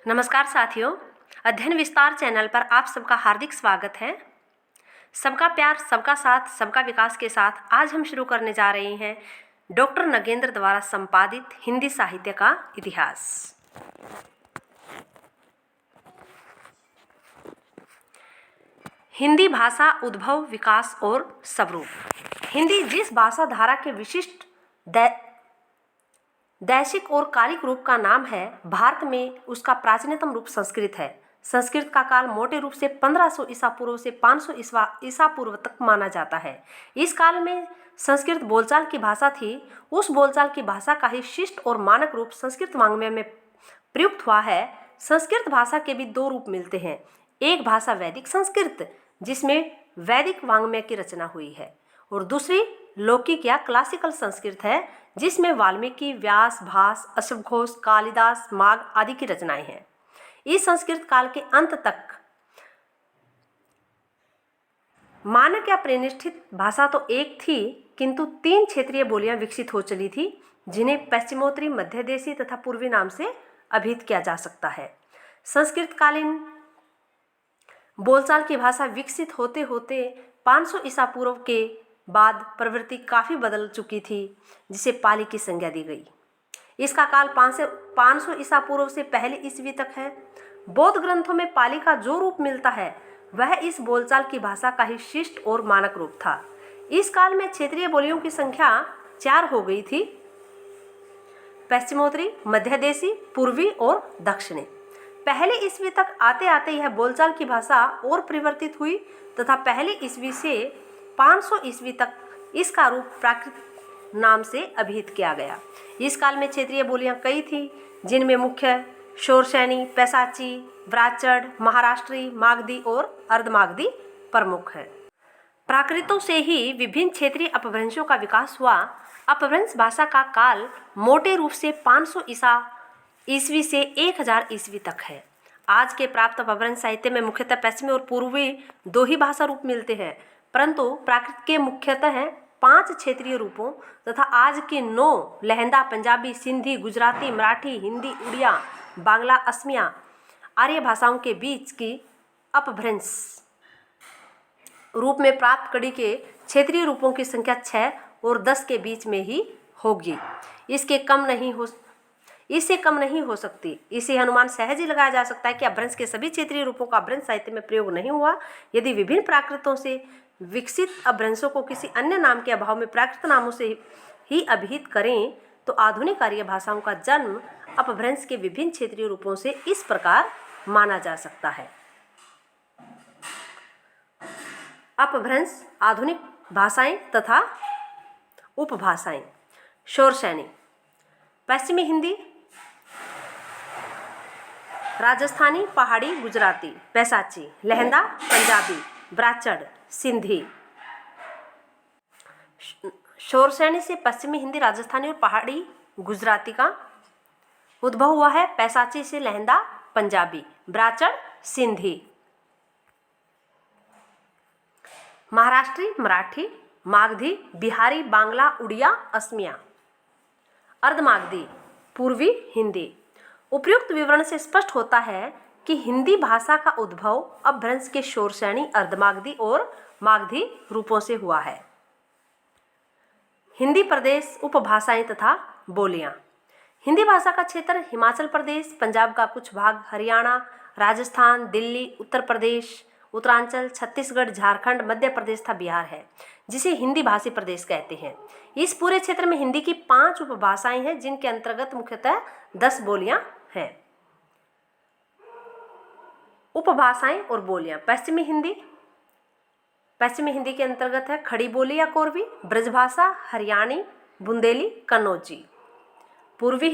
नमस्कार साथियों, अध्ययन विस्तार चैनल पर आप सबका हार्दिक स्वागत है। सबका प्यार, सबका साथ, सबका विकास के साथ आज हम शुरू करने जा रहे हैं डॉक्टर नगेंद्र द्वारा संपादित हिंदी साहित्य का इतिहास। हिंदी भाषा उद्भव, विकास और स्वरूप। हिंदी जिस भाषा धारा के विशिष्ट दैशिक और कालिक रूप का नाम है, भारत में उसका प्राचीनतम रूप संस्कृत है। संस्कृत का काल मोटे रूप से 1500 ईसा पूर्व से 500 ईसा पूर्व तक माना जाता है। इस काल में संस्कृत बोलचाल की भाषा थी। उस बोलचाल की भाषा का ही शिष्ट और मानक रूप संस्कृत वाङ्मय में प्रयुक्त हुआ है। संस्कृत भाषा के भी दो रूप मिलते हैं। एक भाषा वैदिक संस्कृत, जिसमें वैदिक वाङ्मय की रचना हुई है, और दूसरी लौकिक या क्लासिकल संस्कृत है, जिसमें वाल्मीकि, व्यास, भास, अश्वघोष, कालिदास, माघ आदि की रचनाएं हैं। इस संस्कृत काल के अंत तक मानक या प्रतिष्ठित भाषा तो एक थी, किंतु 3 क्षेत्रीय बोलियां विकसित हो चली थी, जिन्हें पश्चिमोत्तरी, मध्य देशी तथा पूर्वी नाम से अभिहित किया जा सकता है। संस्कृतकालीन बोलचाल की भाषा विकसित होते होते 500 ईसा पूर्व के बाद प्रवृत्ति काफ़ी बदल चुकी थी, जिसे पाली की संज्ञा दी गई। इसका काल 500 ईसा पूर्व से पहले ईस्वी तक है। बौद्ध ग्रंथों में पाली का जो रूप मिलता है, वह इस बोलचाल की भाषा का ही शिष्ट और मानक रूप था। इस काल में क्षेत्रीय बोलियों की संख्या 4 हो गई थी: पश्चिमोत्तरी, मध्य देशी, पूर्वी और दक्षिणी। पहले ईस्वी तक आते आते यह बोलचाल की भाषा और परिवर्तित हुई तथा पहले ईस्वी से 500 ईस्वी तक इसका रूप प्राकृत नाम से अभिहित किया गया। इस काल में क्षेत्रीय बोलियां कई थीं, जिनमें मुख्य शोरशैनी, पैशाची, ब्राह्मण, महाराष्ट्री, मागधी और अर्धमागधी प्रमुख हैं। प्राकृतों से ही विभिन्न क्षेत्रीय अपभ्रंशों का विकास हुआ। अपभ्रंश भाषा का काल मोटे रूप से 500 ईस्वी से 1000 ईस्वी तक है। आज के प्राप्त अपभ्रंश साहित्य में मुख्यतः पश्चिमी और पूर्वी 2 ही भाषा रूप मिलते हैं, परंतु प्राकृत के मुख्यतः 5 क्षेत्रीय रूपों तथा आज के 9 लहंदा, पंजाबी, सिंधी, गुजराती, मराठी, हिंदी, उड़िया, बांग्ला, असमिया आर्य भाषाओं के बीच की अपभ्रंश रूप में प्राप्त कड़ी के क्षेत्रीय रूपों की संख्या 6 और 10 के बीच में ही होगी। इससे कम नहीं हो सकती। इसे अनुमान सहज ही लगाया जा सकता है कि अपभ्रंश के सभी क्षेत्रीय रूपों का अपभ्रंश साहित्य में प्रयोग नहीं हुआ। यदि विभिन्न प्राकृतों से विकसित अपभ्रंशों को किसी अन्य नाम के अभाव में प्राकृत नामों से ही अभिहित करें, तो आधुनिक आर्य भाषाओं का जन्म अपभ्रंश के विभिन्न क्षेत्रीय रूपों से इस प्रकार माना जा सकता है। अपभ्रंश, आधुनिक भाषाएं तथा उपभाषाएं। शोरशैनी: पश्चिमी हिंदी, राजस्थानी, पहाड़ी, गुजराती। पैशाची, लहंदा, पंजाबी, ब्राह्मण, सिंधी। शोरशैनी से पश्चिमी हिंदी, राजस्थानी और पहाड़ी गुजराती का उद्भव हुआ है। पैशाची से लहंदा, पंजाबी, ब्राह्मण, सिंधी। महाराष्ट्री, मराठी, मागधी, बिहारी, बांग्ला, उड़िया, असमिया। अर्धमागधी, पूर्वी हिंदी। उपयुक्त विवरण से स्पष्ट होता है कि हिंदी भाषा का उद्भव अपभ्रंश के शोरशैनी, अर्धमागधी और मागधी रूपों से हुआ है। हिंदी प्रदेश, उपभाषाएं तथा बोलियां। हिंदी भाषा का क्षेत्र हिमाचल प्रदेश, पंजाब का कुछ भाग, हरियाणा, राजस्थान, दिल्ली, उत्तर प्रदेश, उत्तरांचल, छत्तीसगढ़, झारखंड, मध्य प्रदेश तथा बिहार है, जिसे हिंदी भाषी प्रदेश कहते हैं। इस पूरे क्षेत्र में हिंदी की 5 उपभाषाएं हैं, जिनके अंतर्गत मुख्यतः 10 बोलियां हैं। उपभाषाएं और बोलियां। पश्चिमी हिंदी के अंतर्गत है खड़ी बोली या कोरवी, ब्रजभाषा, हरियाणी, बुंदेली, कन्नौजी। पूर्वी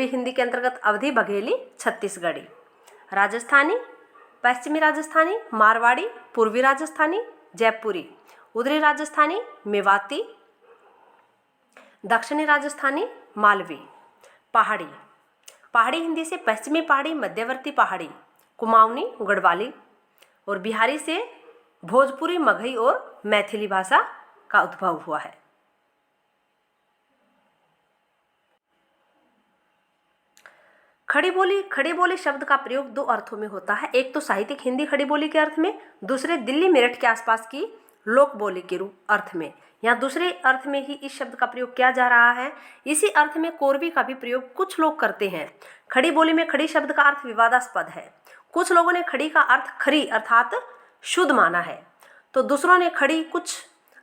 हिंदी के अंतर्गत अवधी, बघेली, छत्तीसगढ़ी। राजस्थानी, पश्चिमी राजस्थानी, मारवाड़ी, पूर्वी राजस्थानी, जयपुरी। उत्तरी राजस्थानी, मेवाती। दक्षिणी राजस्थानी, मालवी। पहाड़ी हिंदी से पश्चिमी पहाड़ी, मध्यवर्ती पहाड़ी, कुमाऊनी, गढ़वाली। और बिहारी से भोजपुरी, मगही और मैथिली भाषा का उद्भव हुआ है। खड़ी बोली शब्द का प्रयोग दो अर्थों में होता है। एक तो साहित्यिक हिंदी खड़ी बोली के अर्थ में, दूसरे दिल्ली मेरठ के आसपास की लोक बोली के रूप अर्थ में। यहाँ दूसरे अर्थ में ही इस शब्द का प्रयोग किया जा रहा है। इसी अर्थ में कोरवी का भी प्रयोग कुछ लोग करते हैं। खड़ी बोली में खड़ी शब्द का अर्थ विवादास्पद है। कुछ लोगों ने खड़ी का अर्थ खरी अर्थात शुद्ध माना है, तो दूसरों ने खड़ी, कुछ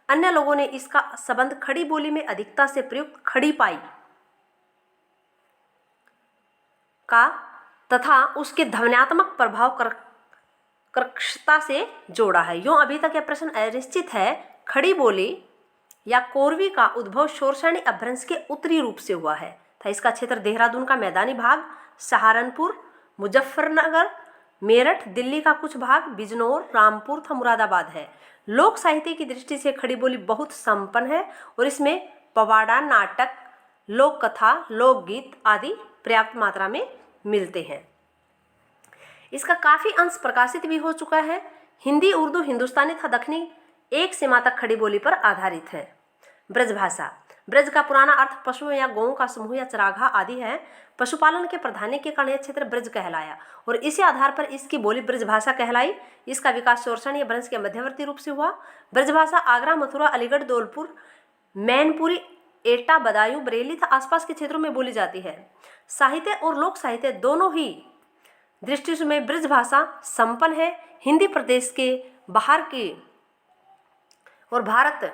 अन्य लोगों ने इसका संबंध खड़ी बोली में अधिकता से प्रयुक्त खड़ी पाई का तथा उसके ध्वन्यात्मक प्रभाव कर्कशता से जोड़ा है। यूं अभी तक यह प्रश्न अनिश्चित है। खड़ी बोली या कोरवी का उद्भव शोरसानी अपभ्रंश के उत्तरी रूप से हुआ है था। इसका क्षेत्र देहरादून का मैदानी भाग, सहारनपुर, मुजफ्फरनगर, मेरठ, दिल्ली का कुछ भाग, बिजनौर, रामपुर तथा मुरादाबाद है। लोक साहित्य की दृष्टि से खड़ी बोली बहुत संपन्न है और इसमें पवाड़ा, नाटक, लोक कथा, लोकगीत आदि पर्याप्त मात्रा में मिलते हैं। इसका काफ़ी अंश प्रकाशित भी हो चुका है। हिंदी, उर्दू, हिंदुस्तानी तथा दक्षिणी एक सीमा तक खड़ी बोली पर आधारित है। ब्रजभाषा। ब्रज का पुराना अर्थ पशुओं या गौओं का समूह या चरागाह आदि है। पशुपालन के प्राधान्य के कारण यह क्षेत्र ब्रज कहलाया और इसी आधार पर इसकी बोली ब्रजभाषा कहलाई। इसका विकास शोरसानी या ब्रज के मध्यवर्ती रूप से हुआ। ब्रजभाषा आगरा, मथुरा, अलीगढ़, धौलपुर, मैनपुरी, एटा, बदायूं, बरेली तथा आसपास के क्षेत्रों में बोली जाती है। साहित्य और लोक साहित्य दोनों ही दृष्टि में ब्रजभाषा संपन्न है। हिंदी प्रदेश के बाहर की और भारत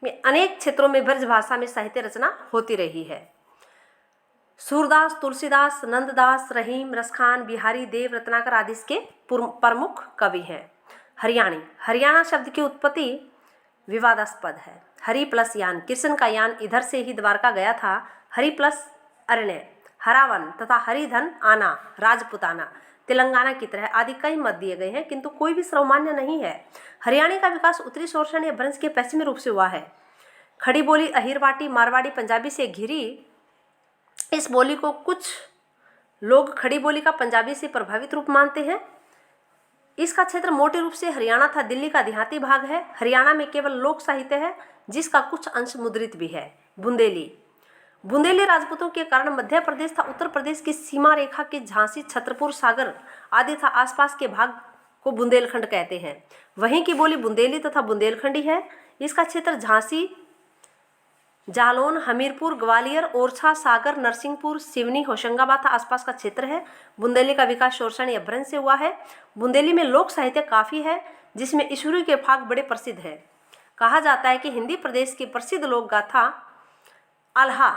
में अनेक क्षेत्रों में ब्रजभाषा में साहित्य रचना होती रही है। सूरदास, तुलसीदास, नंददास, रहीम, रसखान, बिहारी, देव, रत्नाकर आदि इसके प्रमुख कवि हैं। हरियाणी। हरियाणा शब्द की उत्पत्ति विवादास्पद है। हरि प्लस यान, कृष्ण का यान इधर से ही द्वारका गया था। हरि प्लस अरण्य, हरावन तथा हरिधन आना, राजपुताना, तेलंगाना की तरह आदि कई मत दिए गए हैं, किंतु कोई भी सर्वमान्य नहीं है। हरियाणा का विकास उत्तरी शोरसानी या भ्रंश के पश्चिमी रूप से हुआ है। खड़ी बोली अहिरवाटी, मारवाड़ी, पंजाबी से घिरी इस बोली को कुछ लोग खड़ी बोली का पंजाबी से प्रभावित रूप मानते हैं। इसका क्षेत्र मोटे रूप से हरियाणा तथा दिल्ली का देहाती भाग है। हरियाणा में केवल लोक साहित्य है जिसका कुछ अंश मुद्रित भी है। बुंदेली। बुंदेली राजपूतों के कारण मध्य प्रदेश तथा उत्तर प्रदेश की सीमा रेखा के झांसी, छतरपुर, सागर आदि तथा आसपास के भाग को बुंदेलखंड कहते हैं। वहीं की बोली बुंदेली तथा बुंदेलखंडी है। इसका क्षेत्र झांसी, जालौन, हमीरपुर, ग्वालियर, ओरछा, सागर, नरसिंहपुर, सिवनी, होशंगाबाद तथा आसपास का क्षेत्र है। बुंदेली का विकास शोरसानी अपभ्रंश से हुआ है। बुंदेली में लोक साहित्य काफ़ी है जिसमें ईश्वरी के भाग बड़े प्रसिद्ध है। कहा जाता है कि हिंदी प्रदेश की प्रसिद्ध लोक गाथा आल्हा,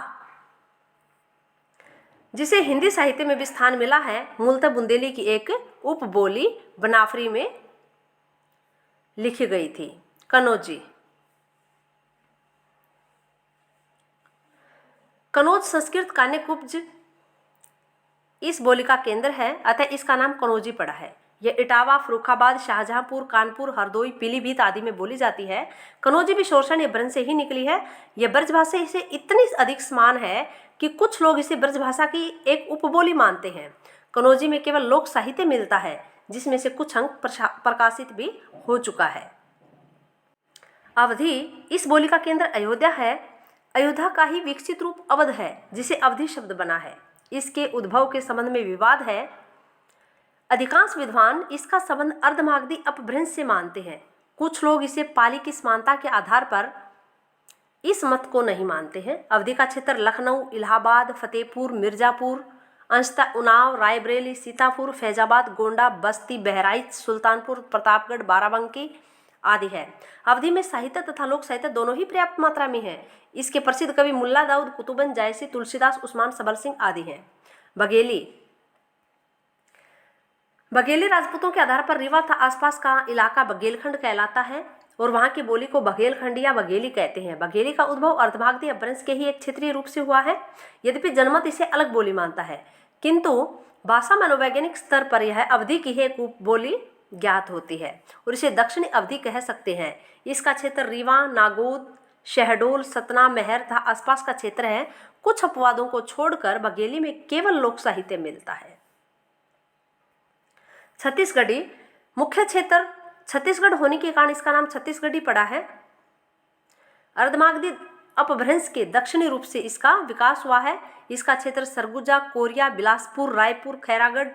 जिसे हिंदी साहित्य में भी स्थान मिला है, मूलतः बुंदेली की एक उपबोली बनाफरी में लिखी गई थी। कनौजी। कनौज संस्कृत कान्यकुब्ज इस बोली का केंद्र है, अतः इसका नाम कनौजी पड़ा है। यह इटावा, फर्रुखाबाद, शाहजहांपुर, कानपुर, हरदोई, पीलीभीत आदि में बोली जाती है। कनौजी भी शोरसानी ब्रज से ही निकली है। यह ब्रजभाषा से इतनी अधिक समान है कि कुछ लोग इसे ब्रजभाषा की एक उपबोली मानते हैं। कनौजी में केवल लोक साहित्य मिलता है जिसमें से कुछ अंक प्रकाशित भी हो चुका है। अवधि। इस बोली का केंद्र अयोध्या है। अयोध्या का ही विकसित रूप अवध है जिसे अवधि शब्द बना है। इसके उद्भव के संबंध में विवाद है। अधिकांश विद्वान इसका संबंध अर्धमागधी अपभ्रंश से मानते हैं। कुछ लोग इसे पाली की समानता के आधार पर इस मत को नहीं मानते हैं। अवधि का क्षेत्र लखनऊ, इलाहाबाद, फतेहपुर, मिर्जापुर, अंशतः उन्नाव, रायबरेली, सीतापुर, फैजाबाद, गोंडा, बस्ती, बहराइच, सुल्तानपुर, प्रतापगढ़, बाराबंकी आदि है। अवधि में साहित्य तथा लोक साहित्य दोनों ही पर्याप्त मात्रा में है। इसके प्रसिद्ध कवि मुल्ला दाऊद, कुतुबन, जायसी, तुलसीदास, उस्मान सबल सिंह आदि हैं। बघेली। बघेली राजपूतों के आधार पर रीवा तथा आसपास का इलाका बघेलखंड कहलाता है और वहाँ की बोली को बघेलखंडी या बघेली कहते हैं। बघेली का उद्भव अर्धमागधी अपभ्रंश के ही एक क्षेत्रीय रूप से हुआ है। यद्यपि जनमत इसे अलग बोली मानता है, किंतु भाषा मनोवैज्ञानिक स्तर पर यह अवधि की एक उपबोली ज्ञात होती है और इसे दक्षिणी अवधि कह सकते हैं। इसका क्षेत्र रीवा, नागौद, शहडोल, सतना, महर तथा आसपास का क्षेत्र है। कुछ अपवादों को छोड़कर बघेली में केवल लोक साहित्य मिलता है। छत्तीसगढ़ी। मुख्य क्षेत्र छत्तीसगढ़ होने के कारण इसका नाम छत्तीसगढ़ी पड़ा है। अर्धमागधी अपभ्रंश के दक्षिणी रूप से इसका विकास हुआ है। इसका क्षेत्र सरगुजा, कोरिया, बिलासपुर, रायपुर, खैरागढ़,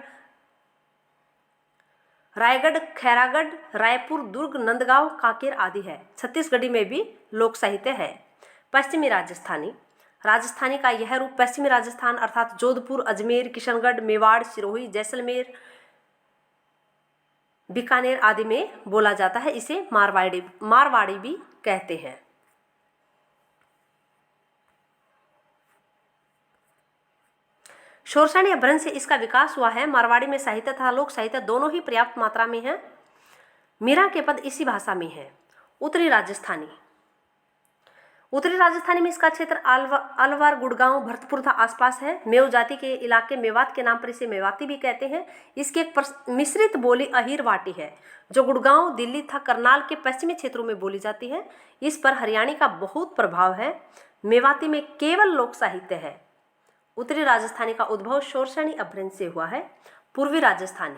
रायपुर, दुर्ग, नंदगांव, कांकेर आदि है। छत्तीसगढ़ी में भी लोक साहित्य है। पश्चिमी राजस्थानी का यह रूप पश्चिमी राजस्थान अर्थात जोधपुर, अजमेर, किशनगढ़, मेवाड़, सिरोही, जैसलमेर, बीकानेर आदि में बोला जाता है। इसे मारवाड़ी भी कहते हैं। शोरसानी अपभ्रंश से इसका विकास हुआ है। मारवाड़ी में साहित्य तथा लोक साहित्य दोनों ही पर्याप्त मात्रा में है। मीरा के पद इसी भाषा में है। उत्तरी राजस्थानी में इसका क्षेत्र अलवर, गुड़गांव, भरतपुर तथा आसपास है। मेव जाति के इलाके मेवात के नाम पर इसे मेवाती भी कहते हैं। इसकी एक मिश्रित बोली अहीरवाटी है जो गुड़गांव, दिल्ली तथा करनाल के पश्चिमी क्षेत्रों में बोली जाती है। इस पर हरियाणी का बहुत प्रभाव है। मेवाती में केवल लोक साहित्य है। उत्तरी राजस्थानी का उद्भव शोरसानी अपभ्रंश से हुआ है। पूर्वी राजस्थान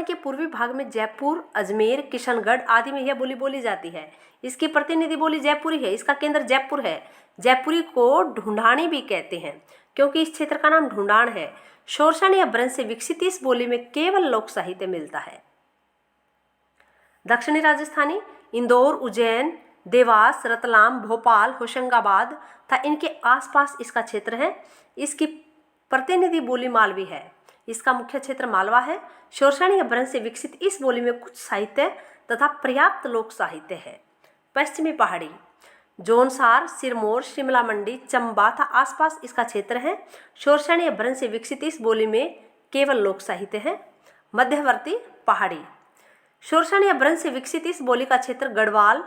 के पूर्वी भाग में जयपुर, अजमेर, किशनगढ़ आदि में यह बोली बोली जाती है। इसकी प्रतिनिधि बोली जयपुरी है। इसका केंद्र जयपुर है। जयपुरी को ढूंढानी भी कहते हैं क्योंकि इस क्षेत्र का नाम ढूंढान है। शोरसानी अपभ्रंश से विकसित इस बोली में केवल लोक साहित्य मिलता है। दक्षिणी राजस्थानी इंदौर, उज्जैन, देवास, रतलाम, भोपाल, होशंगाबाद तथा इनके आसपास इसका क्षेत्र है। इसकी प्रतिनिधि बोली मालवी है। इसका मुख्य क्षेत्र मालवा है। शोरसानी अपभ्रंश से विकसित इस बोली में कुछ साहित्य तथा पर्याप्त लोक साहित्य है। पश्चिमी पहाड़ी जौनसार, सिरमौर, शिमला मंडी, चंबा तथा आसपास इसका क्षेत्र है। शोरसानी अपभ्रंश से विकसित इस बोली में केवल लोक साहित्य है। मध्यवर्ती पहाड़ी शोरसानी अपभ्रंश से विकसित इस बोली का क्षेत्र गढ़वाल,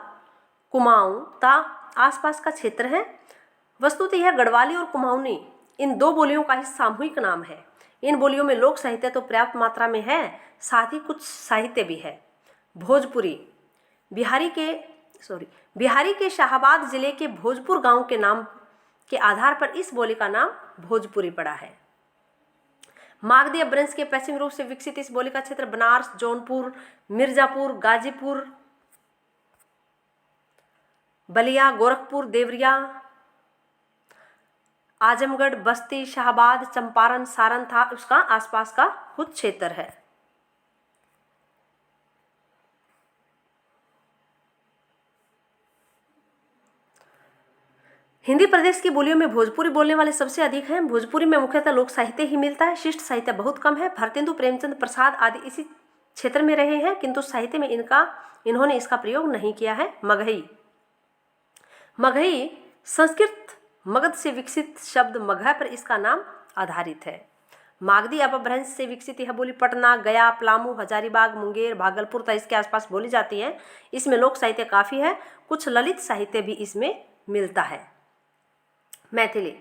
कुमाऊं तथा आसपास का क्षेत्र है। वस्तुतः यह गढ़वाली और कुमाऊनी इन दो बोलियों का ही सामूहिक नाम है। इन बोलियों में लोक साहित्य तो पर्याप्त मात्रा में है, साथ ही कुछ साहित्य भी है। भोजपुरी बिहारी के शाहाबाद जिले के भोजपुर गांव के नाम के आधार पर इस बोली का नाम भोजपुरी पड़ा है। मागधी अपभ्रंश के पश्चिमी रूप से विकसित इस बोली का क्षेत्र बनारस, जौनपुर, मिर्जापुर, गाजीपुर, बलिया, गोरखपुर, देवरिया, आजमगढ़, बस्ती, शाहाबाद, चंपारण, सारण था उसका आसपास का कुछ क्षेत्र है। हिंदी प्रदेश की बोलियों में भोजपुरी बोलने वाले सबसे अधिक हैं। भोजपुरी में मुख्यतः लोक साहित्य ही मिलता है। शिष्ट साहित्य बहुत कम है। भारतेंदु, प्रेमचंद, प्रसाद आदि इसी क्षेत्र में रहे हैं किंतु साहित्य में इन्होंने इसका प्रयोग नहीं किया है। मगही संस्कृत मगध से विकसित शब्द मगह पर इसका नाम आधारित है। मागधी अपभ्रंश से विकसित यह बोली पटना, गया, पलामू, हजारीबाग, मुंगेर, भागलपुर तथा इसके आसपास बोली जाती है। इसमें लोक साहित्य काफ़ी है। कुछ ललित साहित्य भी इसमें मिलता है। मैथिली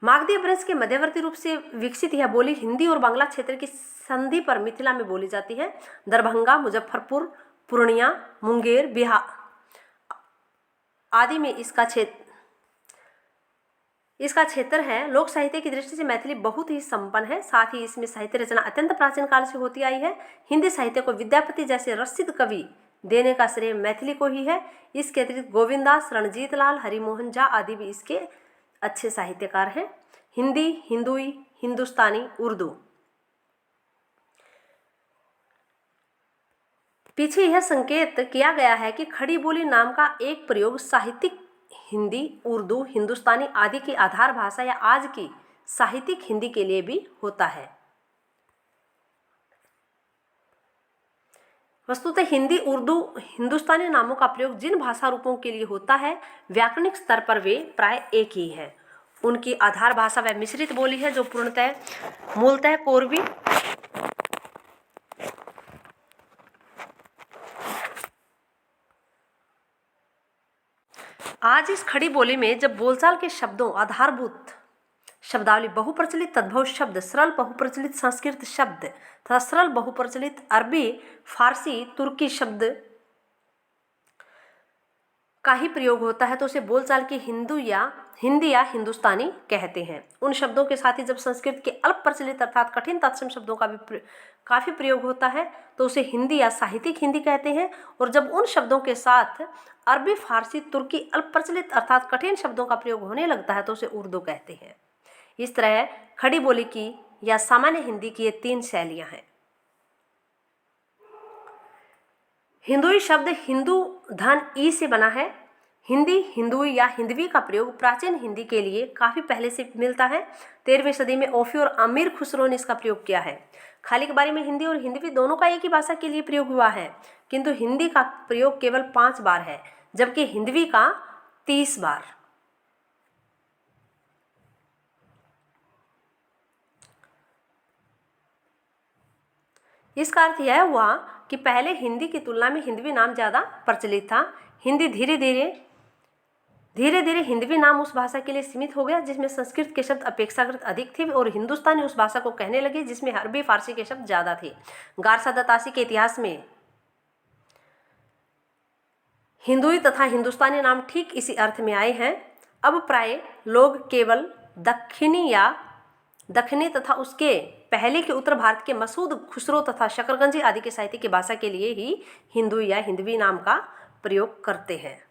मागधी अपभ्रंश के मध्यवर्ती रूप से विकसित यह बोली हिंदी और बांग्ला क्षेत्र की संधि पर मिथिला में बोली जाती है। दरभंगा, मुजफ्फरपुर, पूर्णिया, मुंगेर, बिहार आदि में इसका क्षेत्र है। लोक साहित्य की दृष्टि से मैथिली बहुत ही संपन्न है। साथ ही इसमें साहित्य रचना अत्यंत प्राचीन काल से होती आई है। हिंदी साहित्य को विद्यापति जैसे रसिद कवि देने का श्रेय मैथिली को ही है। इसके अतिरिक्त गोविंदास, रणजीत लाल, हरिमोहन झा आदि भी इसके अच्छे साहित्यकार हैं। हिंदी, हिंदुई, हिंदुस्तानी, उर्दू। पीछे यह संकेत किया गया है कि खड़ी बोली नाम का एक प्रयोग साहित्यिक हिंदी, उर्दू, हिंदुस्तानी आदि की आधार भाषा या आज की साहित्यिक हिंदी के लिए भी होता है। वस्तुतः हिंदी, उर्दू, हिंदुस्तानी नामों का प्रयोग जिन भाषा रूपों के लिए होता है व्याकरणिक स्तर पर वे प्राय एक ही है। उनकी आधार भाषा वह मिश्रित बोली है जो मूलतः कोरवी आज इस खड़ी बोली में जब बोलचाल के शब्दों आधारभूत शब्दावली, बहुप्रचलित तद्भव शब्द, सरल बहुप्रचलित संस्कृत शब्द तथा सरल बहुप्रचलित अरबी, फारसी, तुर्की शब्द का ही प्रयोग होता है तो उसे बोलचाल की हिंदी या हिंदुस्तानी कहते हैं। उन शब्दों के साथ ही जब संस्कृत के अल्प प्रचलित अर्थात कठिन तत्सम शब्दों का भी काफ़ी प्रयोग होता है तो उसे हिंदी या साहित्यिक हिंदी कहते हैं। और जब उन शब्दों के साथ अरबी, फारसी, तुर्की अल्प प्रचलित अर्थात कठिन शब्दों का प्रयोग होने लगता है तो उसे उर्दू कहते हैं। इस तरह खड़ी बोली की या सामान्य हिंदी की ये 3 शैलियाँ हैं। हिंदुई शब्द हिंदू धन ई से बना है। हिंदी, हिंदुई या हिंदवी का प्रयोग प्राचीन हिंदी के लिए काफ़ी पहले से मिलता है। 13वीं सदी में ओफी और अमीर खुसरो ने इसका प्रयोग किया है। खाली के बारे में हिंदी और हिंदवी दोनों का एक ही भाषा के लिए प्रयोग हुआ है, किंतु हिंदी का प्रयोग केवल 5 बार है जबकि हिंदवी का 30 बार। इसका अर्थ यह हुआ कि पहले हिंदी की तुलना में हिंदवी नाम ज़्यादा प्रचलित था। हिंदी धीरे धीरे हिंदवी नाम उस भाषा के लिए सीमित हो गया जिसमें संस्कृत के शब्द अपेक्षाकृत अधिक थे और हिंदुस्तानी उस भाषा को कहने लगे जिसमें अरबी, फारसी के शब्द ज़्यादा थे। गारसादा तासी के इतिहास में हिंदुई तथा हिंदुस्तानी नाम ठीक इसी अर्थ में आए हैं। अब प्राय लोग केवल दक्षिणी तथा उसके पहले के उत्तर भारत के मसूद, खुसरो तथा शकरगंजी आदि के साहित्य की भाषा के लिए ही हिंदुई या हिंदवी नाम का प्रयोग करते हैं।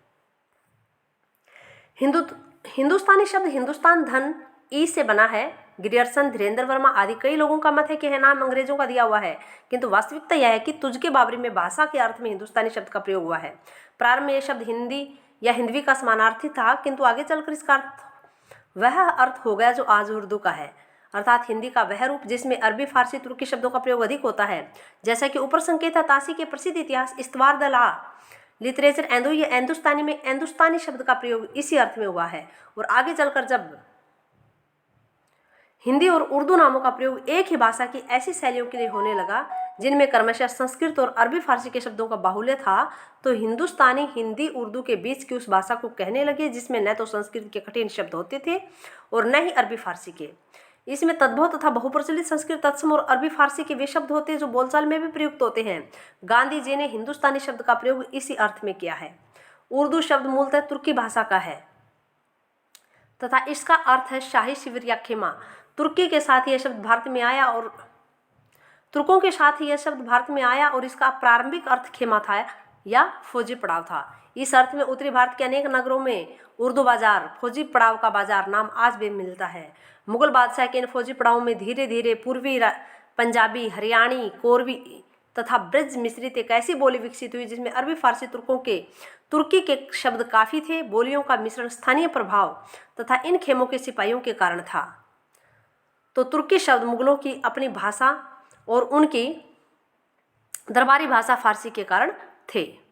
हिंदुस्तानी शब्द हिंदुस्तान धन ई से बना है। ग्रियर्सन, धीरेन्द्र वर्मा आदि कई लोगों का मत है कि यह नाम अंग्रेजों का दिया हुआ है, किंतु वास्तविकता यह है कि तुझके बाबरी में भाषा के अर्थ में हिंदुस्तानी शब्द का प्रयोग हुआ है। प्रारंभ में यह शब्द हिंदी या हिंदवी का समानार्थी था, किंतु आगे चलकर इसका वह अर्थ हो गया जो आज उर्दू का है, अर्थात हिंदी का वह रूप जिसमें अरबी, फारसी, तुर्की शब्दों का प्रयोग अधिक होता है। जैसा कि ऊपर संकेत है, तासी के प्रसिद्ध इतिहास इस्तवार द ला लिटरेचर एंदो या हिंदुस्तानी में हिंदुस्तानी शब्द का प्रयोग इसी अर्थ में हुआ है। और आगे चलकर जब हिंदी और उर्दू नामों का प्रयोग एक ही भाषा की ऐसी शैलियों के लिए होने लगा जिनमें क्रमशः संस्कृत और अरबी, फारसी के शब्दों का बाहुल्य था, तो हिंदुस्तानी हिंदी, उर्दू के बीच की उस भाषा को कहने लगे जिसमें न तो संस्कृत के कठिन शब्द होते थे और न ही अरबी, फारसी के। इसमें तद्भव तथा बहुप्रचलित संस्कृत तत्सम और अरबी, फारसी के वे शब्द होते हैं जो बोलचाल में भी प्रयुक्त होते हैं। गांधी जी ने हिंदुस्तानी शब्द का प्रयोग इसी अर्थ में किया है। उर्दू शब्द मूलतः तुर्की भाषा का है तथा इसका अर्थ है शाही शिविर या खेमा। तुर्कों के साथ यह शब्द भारत में आया और इसका प्रारंभिक अर्थ खेमा था या फौजी पड़ाव था। इस अर्थ में उत्तरी भारत के अनेक नगरों में उर्दू बाजार, फौजी पड़ाव का बाजार नाम आज भी मिलता है। मुगल बादशाह के इन फौजी पड़ावों में धीरे धीरे पूर्वी पंजाबी, हरियाणी, कोरवी तथा ब्रज मिश्रित एक ऐसी बोली विकसित हुई जिसमें अरबी, फारसी, तुर्की के शब्द काफ़ी थे। बोलियों का मिश्रण स्थानीय प्रभाव तथा इन खेमों के सिपाहियों के कारण था। तो तुर्की शब्द मुगलों की अपनी भाषा और उनकी दरबारी भाषा फारसी के कारण थे।